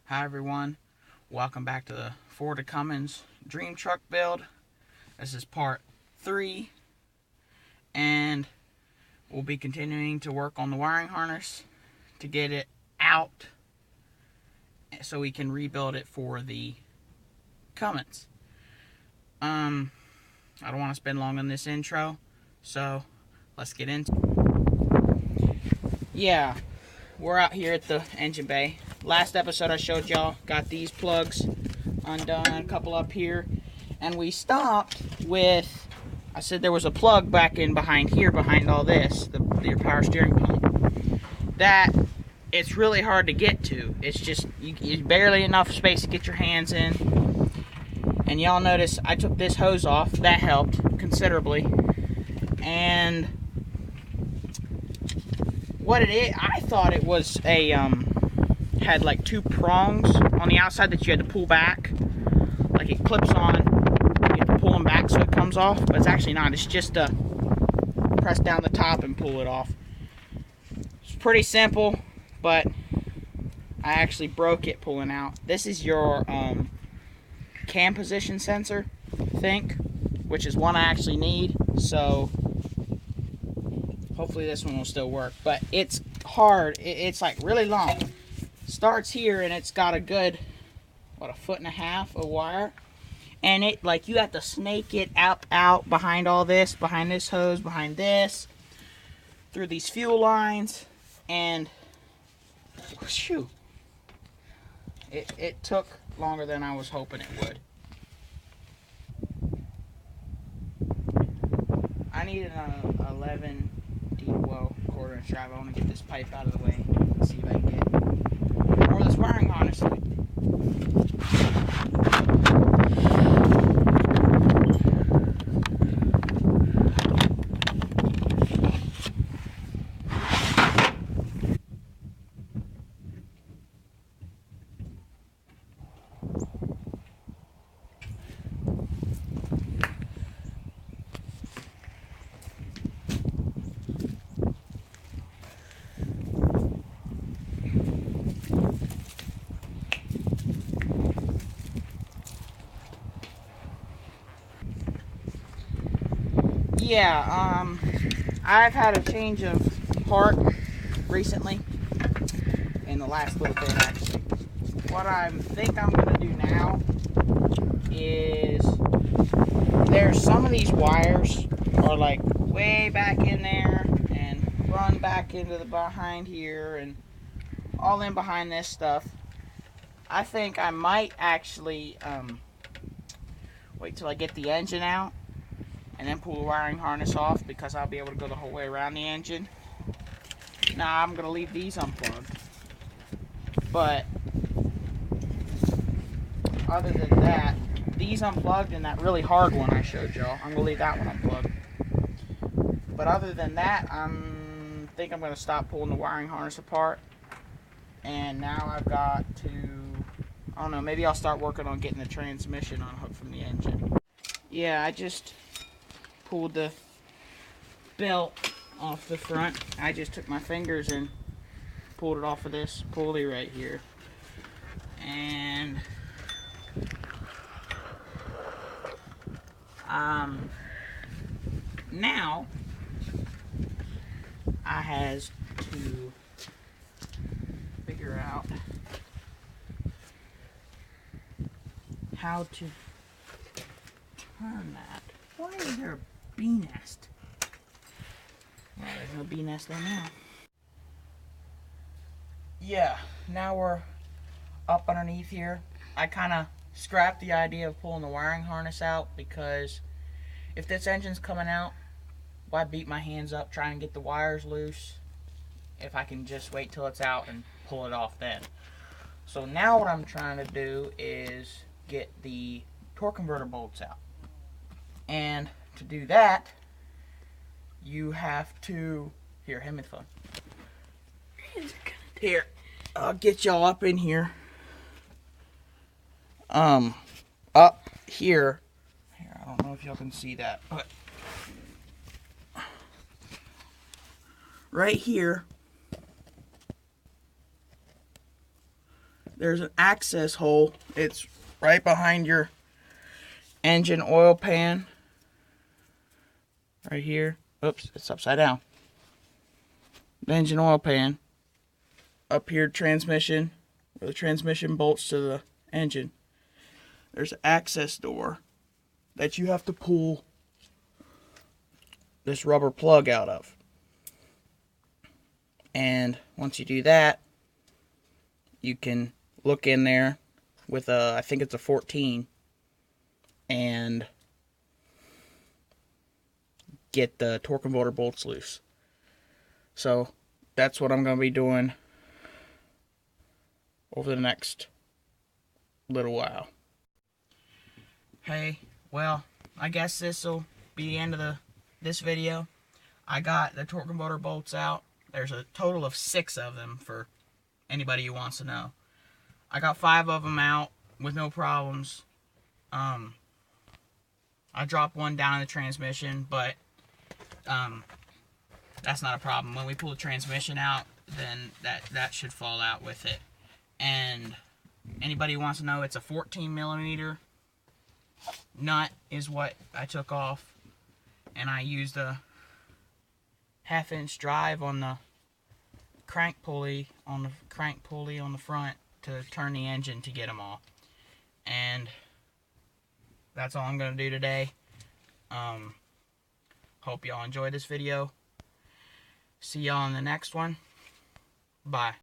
Hi everyone, welcome back to the Ford Cummins Dream Truck build. This is part 3, and we'll be continuing to work on the wiring harness to get it out so we can rebuild it for the Cummins. I don't want to spend long on this intro, so let's get into it. Yeah, we're out here at the engine bay. Last episode I showed y'all, got these plugs undone, a couple up here, and we stopped with, I said there was a plug back in behind here, behind all this, your power steering pump, that it's really hard to get to. It's just, you barely enough space to get your hands in. And y'all notice I took this hose off. That helped considerably. And what it is, I thought it was a, had like 2 prongs on the outside that you had to pull back. Like it clips on, you have to pull them back so it comes off. But it's actually not. It's just to press down the top and pull it off. It's pretty simple, but I actually broke it pulling out. This is your cam position sensor, I think, which is one I actually need, so hopefully this one will still work. But it's hard. It's like really long. Starts here and it's got a good, what, 1.5 foot of wire, and it, like, you have to snake it out behind all this, behind this hose, behind this, through these fuel lines, and whew, it took longer than I was hoping it would. I need an 11 deep well quarter-inch drive. I want to get this pipe out of the way and see if I can get more of this wiring harness. Yeah, I've had a change of heart recently, in the last little bit actually. What I think I'm going to do now is, there's some of these wires are like way back in there and run back into the behind here and all in behind this stuff. I think I might actually wait till I get the engine out and then pull the wiring harness off, because I'll be able to go the whole way around the engine. Now I'm going to leave these unplugged, but other than that, these unplugged and that really hard one I showed y'all, I'm going to leave that one unplugged. But other than that, I think I'm going to stop pulling the wiring harness apart, and now I've got to, I don't know, maybe I'll start working on getting the transmission unhooked from the engine. Yeah, I just pulled the belt off the front. I just took my fingers and pulled it off of this pulley right here, and now I has to figure out how to turn that. Why is there a bee nest? Well, there's no bee nest there now. Yeah, now we're up underneath here. I kind of scrapped the idea of pulling the wiring harness out, because if this engine's coming out, why beat my hands up trying to get the wires loose if I can just wait till it's out and pull it off then. So now what I'm trying to do is get the torque converter bolts out. And to do that, you have to, here, hand me the phone. Here, I'll get y'all up in here. Up here. Here, I don't know if y'all can see that, but right here there's an access hole. It's right behind your engine oil pan. Right here. Oops, it's upside down. The engine oil pan. Up here, transmission, where the transmission bolts to the engine. There's an access door that you have to pull this rubber plug out of. And once you do that, you can look in there with a, I think it's a 14, and get the torque converter bolts loose. So that's what I'm going to be doing over the next little while. Hey, well, I guess this will be the end of this video. I got the torque converter bolts out. There's a total of 6 of them for anybody who wants to know. I got 5 of them out with no problems. I dropped one down in the transmission, but that's not a problem. When we pull the transmission out, then that should fall out with it. And anybody who wants to know, it's a 14mm nut is what I took off, and I used a 1/2-inch drive on the crank pulley on the front to turn the engine to get them all. And that's all I'm gonna do today. Hope y'all enjoyed this video. See y'all in the next one. Bye.